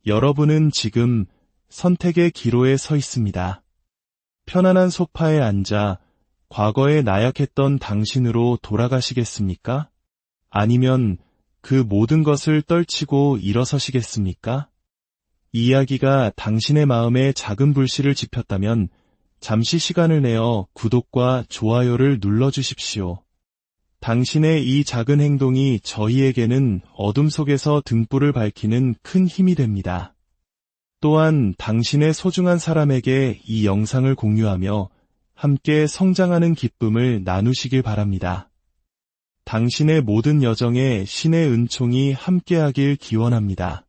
여러분은 지금 선택의 기로에 서 있습니다. 편안한 소파에 앉아 과거에 나약했던 당신으로 돌아가시겠습니까? 아니면 그 모든 것을 떨치고 일어서시겠습니까? 이 이야기가 당신의 마음에 작은 불씨를 지폈다면 잠시 시간을 내어 구독과 좋아요를 눌러주십시오. 당신의 이 작은 행동이 저희에게는 어둠 속에서 등불을 밝히는 큰 힘이 됩니다. 또한 당신의 소중한 사람에게 이 영상을 공유하며 함께 성장하는 기쁨을 나누시길 바랍니다. 당신의 모든 여정에 신의 은총이 함께하길 기원합니다.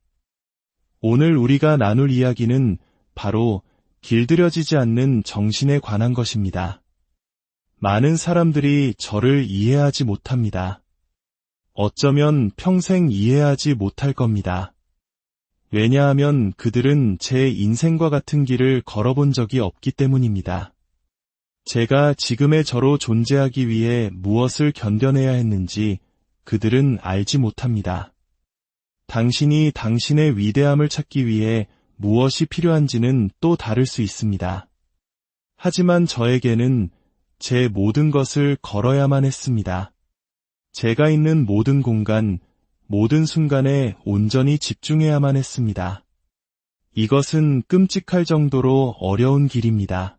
오늘 우리가 나눌 이야기는 바로 길들여지지 않는 정신에 관한 것입니다. 많은 사람들이 저를 이해하지 못합니다. 어쩌면 평생 이해하지 못할 겁니다. 왜냐하면 그들은 제 인생과 같은 길을 걸어본 적이 없기 때문입니다. 제가 지금의 저로 존재하기 위해 무엇을 견뎌내야 했는지 그들은 알지 못합니다. 당신이 당신의 위대함을 찾기 위해 무엇이 필요한지는 또 다를 수 있습니다. 하지만 저에게는 제 모든 것을 걸어야만 했습니다. 제가 있는 모든 공간, 모든 순간에 온전히 집중해야만 했습니다. 이것은 끔찍할 정도로 어려운 길입니다.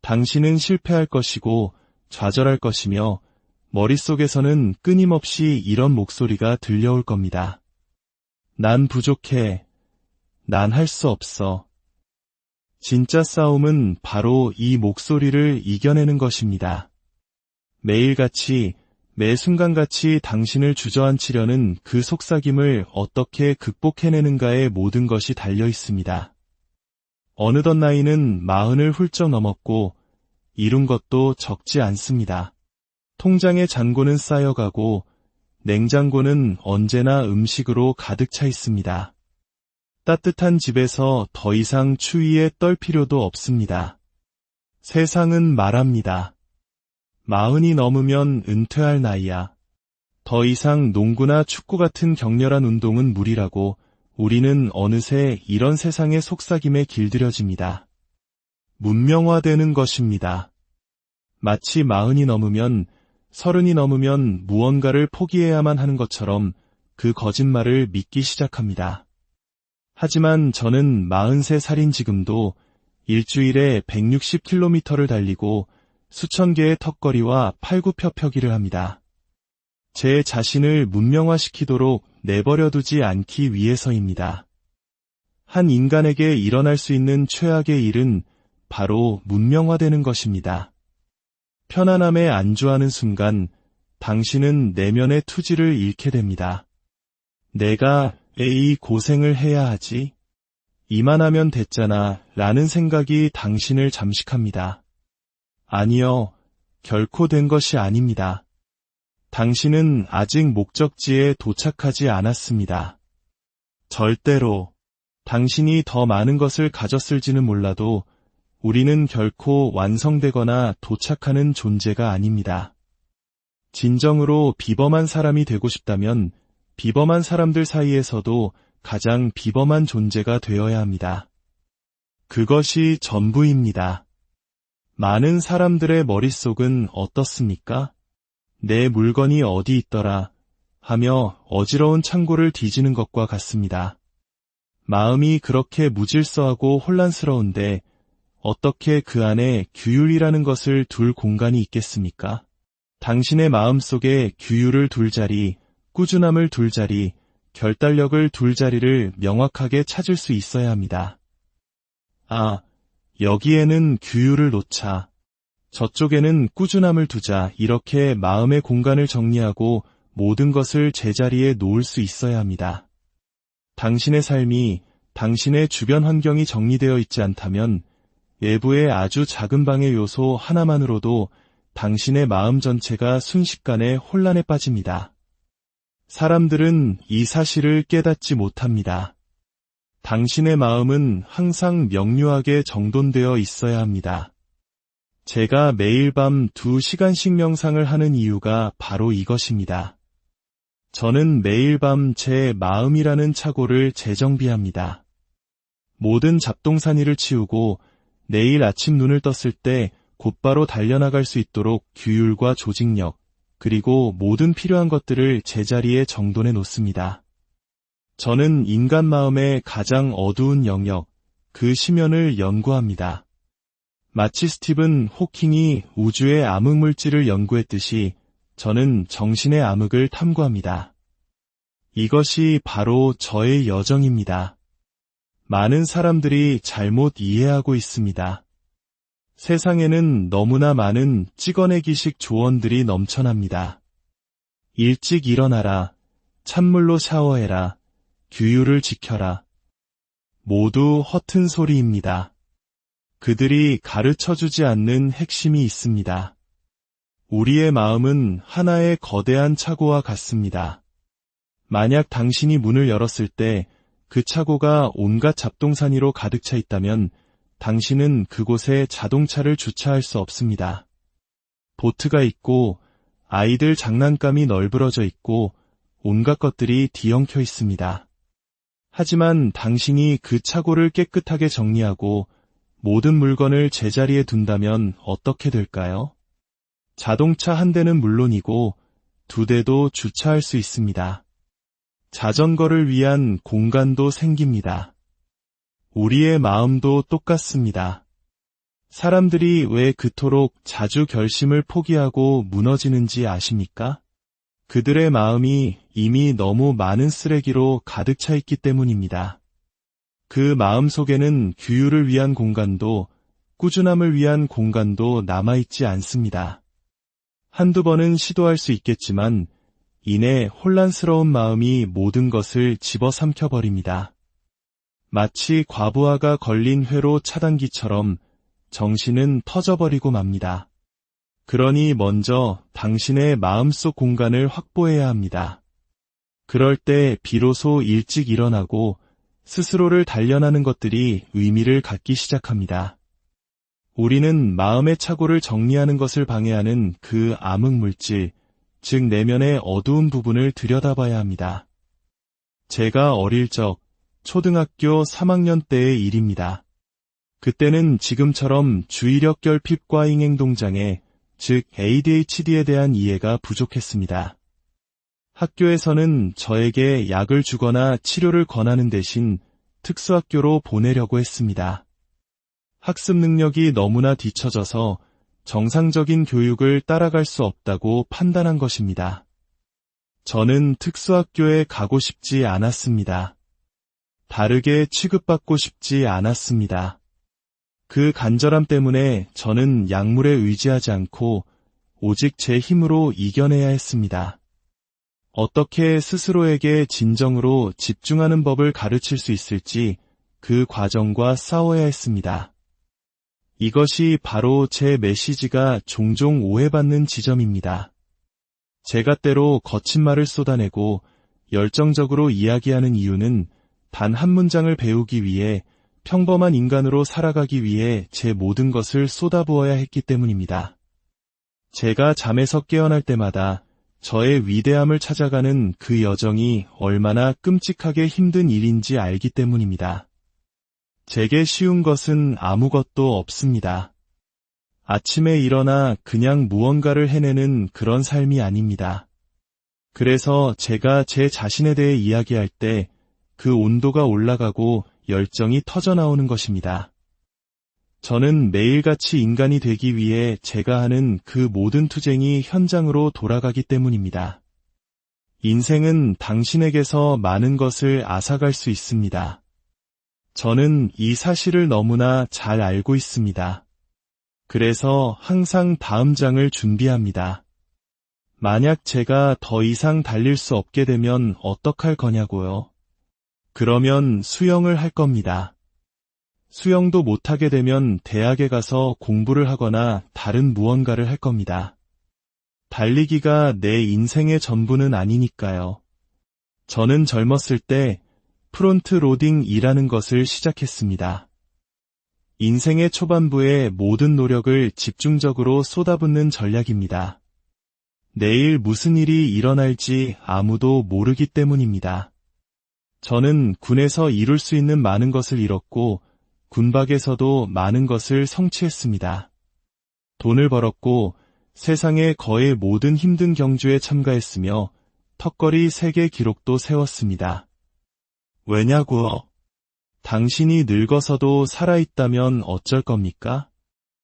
당신은 실패할 것이고 좌절할 것이며 머릿속에서는 끊임없이 이런 목소리가 들려올 겁니다. 난 부족해. 난 할 수 없어. 진짜 싸움은 바로 이 목소리를 이겨내는 것입니다. 매일같이, 매 순간같이 당신을 주저앉히려는 그 속삭임을 어떻게 극복해내는가에 모든 것이 달려 있습니다. 어느덧 나이는 40을 훌쩍 넘었고 이룬 것도 적지 않습니다. 통장의 잔고는 쌓여가고 냉장고는 언제나 음식으로 가득 차 있습니다. 따뜻한 집에서 더 이상 추위에 떨 필요도 없습니다. 세상은 말합니다. 40이 넘으면 은퇴할 나이야. 더 이상 농구나 축구 같은 격렬한 운동은 무리라고 우리는 어느새 이런 세상의 속삭임에 길들여집니다. 문명화되는 것입니다. 마치 40이 넘으면 30이 넘으면 무언가를 포기해야만 하는 것처럼 그 거짓말을 믿기 시작합니다. 하지만 저는 43살인 지금도 일주일에 160km를 달리고 수천 개의 턱걸이와 팔굽혀펴기를 합니다. 제 자신을 문명화시키도록 내버려두지 않기 위해서입니다. 한 인간에게 일어날 수 있는 최악의 일은 바로 문명화되는 것입니다. 편안함에 안주하는 순간 당신은 내면의 투지를 잃게 됩니다. 내가 왜 이 고생을 해야 하지? 이만하면 됐잖아 라는 생각이 당신을 잠식합니다. 아니요, 결코 된 것이 아닙니다. 당신은 아직 목적지에 도착하지 않았습니다. 절대로. 당신이 더 많은 것을 가졌을지는 몰라도 우리는 결코 완성되거나 도착하는 존재가 아닙니다. 진정으로 비범한 사람이 되고 싶다면 비범한 사람들 사이에서도 가장 비범한 존재가 되어야 합니다. 그것이 전부입니다. 많은 사람들의 머릿속은 어떻습니까? 내 물건이 어디 있더라 하며 어지러운 창고를 뒤지는 것과 같습니다. 마음이 그렇게 무질서하고 혼란스러운데 어떻게 그 안에 규율이라는 것을 둘 공간이 있겠습니까? 당신의 마음속에 규율을 둘 자리, 꾸준함을 둘 자리, 결단력을 둘 자리를 명확하게 찾을 수 있어야 합니다. 아, 여기에는 규율을 놓자. 저쪽에는 꾸준함을 두자. 이렇게 마음의 공간을 정리하고 모든 것을 제자리에 놓을 수 있어야 합니다. 당신의 삶이, 당신의 주변 환경이 정리되어 있지 않다면 외부의 아주 작은 방해 요소 하나만으로도 당신의 마음 전체가 순식간에 혼란에 빠집니다. 사람들은 이 사실을 깨닫지 못합니다. 당신의 마음은 항상 명료하게 정돈되어 있어야 합니다. 제가 매일 밤 2시간씩 명상을 하는 이유가 바로 이것입니다. 저는 매일 밤 제 마음이라는 차고를 재정비합니다. 모든 잡동사니를 치우고 내일 아침 눈을 떴을 때 곧바로 달려나갈 수 있도록 규율과 조직력, 그리고 모든 필요한 것들을 제자리에 정돈해 놓습니다. 저는 인간 마음의 가장 어두운 영역, 그 심연을 연구합니다. 마치 스티븐 호킹이 우주의 암흑물질을 연구했듯이 저는 정신의 암흑을 탐구합니다. 이것이 바로 저의 여정입니다. 많은 사람들이 잘못 이해하고 있습니다. 세상에는 너무나 많은 찍어내기식 조언들이 넘쳐납니다. 일찍 일어나라, 찬물로 샤워해라, 규율을 지켜라. 모두 허튼 소리입니다. 그들이 가르쳐주지 않는 핵심이 있습니다. 우리의 마음은 하나의 거대한 차고와 같습니다. 만약 당신이 문을 열었을 때 그 차고가 온갖 잡동사니로 가득 차 있다면 당신은 그곳에 자동차를 주차할 수 없습니다. 보트가 있고 아이들 장난감이 널브러져 있고 온갖 것들이 뒤엉켜 있습니다. 하지만 당신이 그 차고를 깨끗하게 정리하고 모든 물건을 제자리에 둔다면 어떻게 될까요? 자동차 한 대는 물론이고 2대도 주차할 수 있습니다. 자전거를 위한 공간도 생깁니다. 우리의 마음도 똑같습니다. 사람들이 왜 그토록 자주 결심을 포기하고 무너지는지 아십니까? 그들의 마음이 이미 너무 많은 쓰레기로 가득 차 있기 때문입니다. 그 마음 속에는 규율을 위한 공간도 꾸준함을 위한 공간도 남아있지 않습니다. 한두 번은 시도할 수 있겠지만 이내 혼란스러운 마음이 모든 것을 집어삼켜버립니다. 마치 과부하가 걸린 회로 차단기처럼 정신은 터져버리고 맙니다. 그러니 먼저 당신의 마음속 공간을 확보해야 합니다. 그럴 때 비로소 일찍 일어나고 스스로를 단련하는 것들이 의미를 갖기 시작합니다. 우리는 마음의 차고를 정리하는 것을 방해하는 그 암흑물질, 즉 내면의 어두운 부분을 들여다봐야 합니다. 제가 어릴 적 초등학교 3학년 때의 일입니다. 그때는 지금처럼 주의력 결핍 과잉 행동장애, 즉 ADHD에 대한 이해가 부족했습니다. 학교에서는 저에게 약을 주거나 치료를 권하는 대신 특수학교로 보내려고 했습니다. 학습 능력이 너무나 뒤처져서 정상적인 교육을 따라갈 수 없다고 판단한 것입니다. 저는 특수학교에 가고 싶지 않았습니다. 다르게 취급받고 싶지 않았습니다. 그 간절함 때문에 저는 약물에 의지하지 않고 오직 제 힘으로 이겨내야 했습니다. 어떻게 스스로에게 진정으로 집중하는 법을 가르칠 수 있을지 그 과정과 싸워야 했습니다. 이것이 바로 제 메시지가 종종 오해받는 지점입니다. 제가 때로 거친 말을 쏟아내고 열정적으로 이야기하는 이유는 단 한 문장을 배우기 위해 평범한 인간으로 살아가기 위해 제 모든 것을 쏟아부어야 했기 때문입니다. 제가 잠에서 깨어날 때마다 저의 위대함을 찾아가는 그 여정이 얼마나 끔찍하게 힘든 일인지 알기 때문입니다. 제게 쉬운 것은 아무것도 없습니다. 아침에 일어나 그냥 무언가를 해내는 그런 삶이 아닙니다. 그래서 제가 제 자신에 대해 이야기할 때 그 온도가 올라가고 열정이 터져나오는 것입니다. 저는 매일같이 인간이 되기 위해 제가 하는 그 모든 투쟁이 현장으로 돌아가기 때문입니다. 인생은 당신에게서 많은 것을 앗아갈 수 있습니다. 저는 이 사실을 너무나 잘 알고 있습니다. 그래서 항상 다음 장을 준비합니다. 만약 제가 더 이상 달릴 수 없게 되면 어떡할 거냐고요? 그러면 수영을 할 겁니다. 수영도 못하게 되면 대학에 가서 공부를 하거나 다른 무언가를 할 겁니다. 달리기가 내 인생의 전부는 아니니까요. 저는 젊었을 때 프론트 로딩이라는 것을 시작했습니다. 인생의 초반부에 모든 노력을 집중적으로 쏟아붓는 전략입니다. 내일 무슨 일이 일어날지 아무도 모르기 때문입니다. 저는 군에서 이룰 수 있는 많은 것을 이뤘고 군 밖에서도 많은 것을 성취했습니다. 돈을 벌었고 세상의 거의 모든 힘든 경주에 참가했으며 턱걸이 세계 기록도 세웠습니다. 왜냐고요? 당신이 늙어서도 살아있다면 어쩔 겁니까?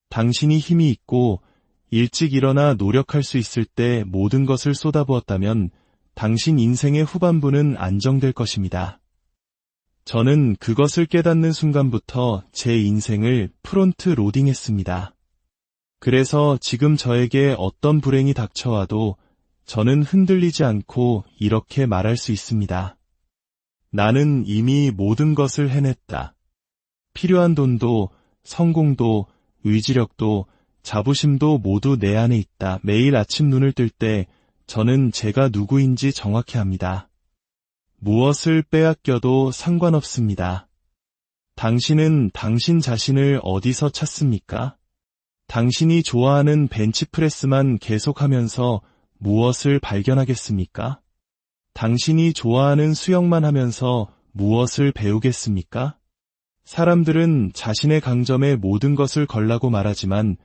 당신이 힘이 있고 일찍 일어나 노력할 수 있을 때 모든 것을 쏟아부었다면 당신 인생의 후반부는 안정될 것입니다. 저는 그것을 깨닫는 순간부터 제 인생을 프론트 로딩했습니다. 그래서 지금 저에게 어떤 불행이 닥쳐와도 저는 흔들리지 않고 이렇게 말할 수 있습니다. 나는 이미 모든 것을 해냈다. 필요한 돈도, 성공도, 의지력도, 자부심도 모두 내 안에 있다. 매일 아침 눈을 뜰 때 저는 제가 누구인지 정확히 압니다. 무엇을 빼앗겨도 상관없습니다. 당신은 당신 자신을 어디서 찾습니까? 당신이 좋아하는 벤치프레스만 계속하면서 무엇을 발견하겠습니까? 당신이 좋아하는 수영만 하면서 무엇을 배우겠습니까? 사람들은 자신의 강점에 모든 것을 걸라고 말하지만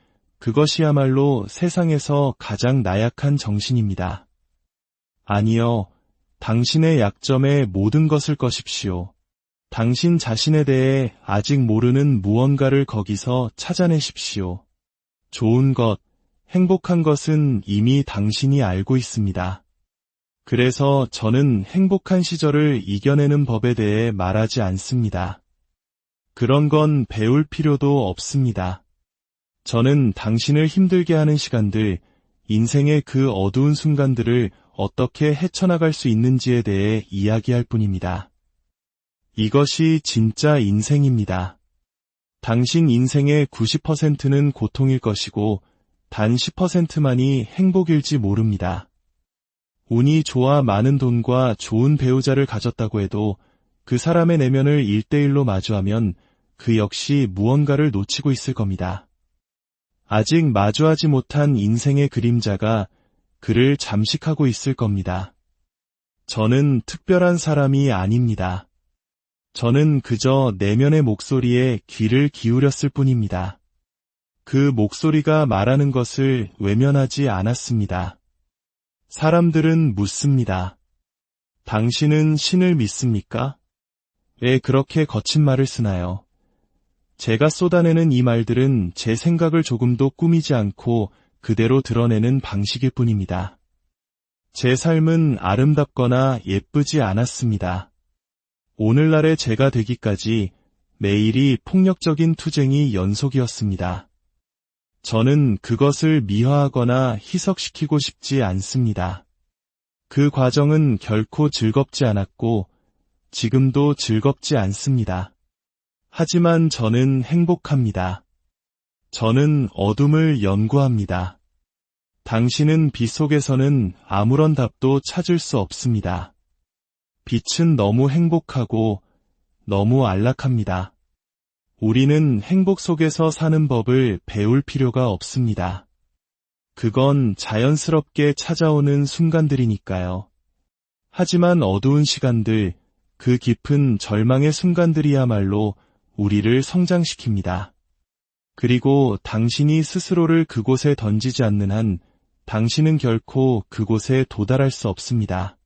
그것이야말로 세상에서 가장 나약한 정신입니다. 아니요, 당신의 약점에 모든 것을 거십시오. 당신 자신에 대해 아직 모르는 무언가를 거기서 찾아내십시오. 좋은 것, 행복한 것은 이미 당신이 알고 있습니다. 그래서 저는 행복한 시절을 이겨내는 법에 대해 말하지 않습니다. 그런 건 배울 필요도 없습니다. 저는 당신을 힘들게 하는 시간들, 인생의 그 어두운 순간들을 어떻게 헤쳐나갈 수 있는지에 대해 이야기할 뿐입니다. 이것이 진짜 인생입니다. 당신 인생의 90%는 고통일 것이고 단 10%만이 행복일지 모릅니다. 운이 좋아 많은 돈과 좋은 배우자를 가졌다고 해도 그 사람의 내면을 1대1로 마주하면 그 역시 무언가를 놓치고 있을 겁니다. 아직 마주하지 못한 인생의 그림자가 그를 잠식하고 있을 겁니다. 저는 특별한 사람이 아닙니다. 저는 그저 내면의 목소리에 귀를 기울였을 뿐입니다. 그 목소리가 말하는 것을 외면하지 않았습니다. 사람들은 묻습니다. 당신은 신을 믿습니까? 왜 그렇게 거친 말을 쓰나요? 제가 쏟아내는 이 말들은 제 생각을 조금도 꾸미지 않고 그대로 드러내는 방식일 뿐입니다. 제 삶은 아름답거나 예쁘지 않았습니다. 오늘날의 제가 되기까지 매일이 폭력적인 투쟁이 연속이었습니다. 저는 그것을 미화하거나 희석시키고 싶지 않습니다. 그 과정은 결코 즐겁지 않았고 지금도 즐겁지 않습니다. 하지만 저는 행복합니다. 저는 어둠을 연구합니다. 당신은 빛 속에서는 아무런 답도 찾을 수 없습니다. 빛은 너무 행복하고 너무 안락합니다. 우리는 행복 속에서 사는 법을 배울 필요가 없습니다. 그건 자연스럽게 찾아오는 순간들이니까요. 하지만 어두운 시간들, 그 깊은 절망의 순간들이야말로 우리를 성장시킵니다. 그리고 당신이 스스로를 그곳에 던지지 않는 한 당신은 결코 그곳에 도달할 수 없습니다.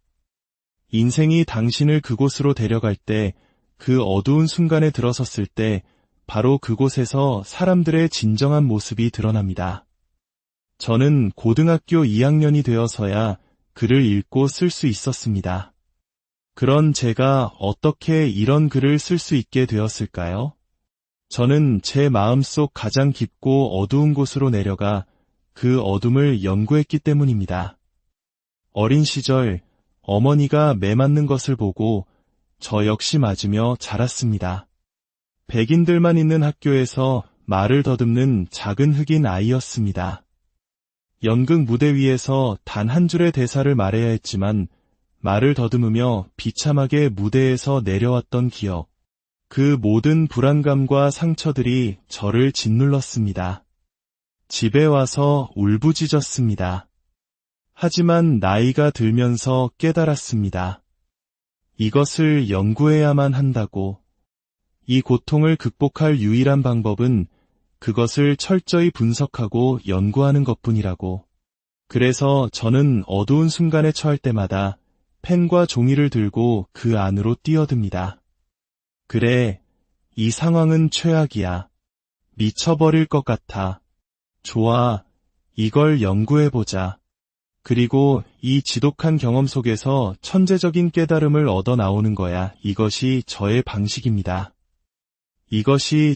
인생이 당신을 그곳으로 데려갈 때, 그 어두운 순간에 들어섰을 때 바로 그곳에서 사람들의 진정한 모습이 드러납니다. 저는 고등학교 2학년이 되어서야 글을 읽고 쓸 수 있었습니다. 그런 제가 어떻게 이런 글을 쓸 수 있게 되었을까요? 저는 제 마음속 가장 깊고 어두운 곳으로 내려가 그 어둠을 연구했기 때문입니다. 어린 시절 어머니가 매 맞는 것을 보고 저 역시 맞으며 자랐습니다. 백인들만 있는 학교에서 말을 더듬는 작은 흑인 아이였습니다. 연극 무대 위에서 단 한 줄의 대사를 말해야 했지만 말을 더듬으며 비참하게 무대에서 내려왔던 기억. 그 모든 불안감과 상처들이 저를 짓눌렀습니다. 집에 와서 울부짖었습니다. 하지만 나이가 들면서 깨달았습니다. 이것을 연구해야만 한다고. 이 고통을 극복할 유일한 방법은 그것을 철저히 분석하고 연구하는 것뿐이라고. 그래서 저는 어두운 순간에 처할 때마다 펜과 종이를 들고 그 안으로 뛰어듭니다. 그래, 이 상황은 최악이야. 미쳐버릴 것 같아. 좋아, 이걸 연구해보자. 그리고 이 지독한 경험 속에서 천재적인 깨달음을 얻어 나오는 거야. 이것이 저의 방식입니다. 이것이